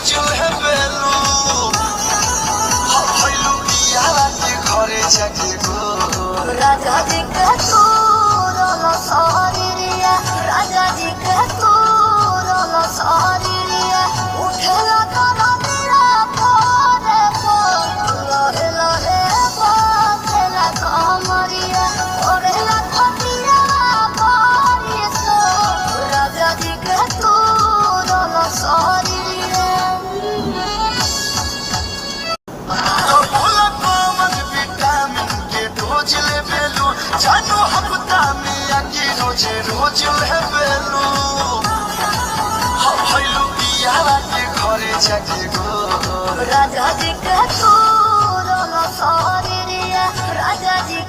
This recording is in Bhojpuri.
रोज है बेलू हइलू बियाह के घरे जाके गो राजा जी के तोरल शरीरिया राजा जी के तोरल शरीरिया उठेला करनिया परे लहे लहे बसेला कमरिया ओरेला खटिया बारिश राजा जी के तोरल शरीरिया जानो हफ्ता में आके रोज है बेलू हइलू बियाह के घरे जाके गो राजा जी के तोरल शरीरिया राजा जी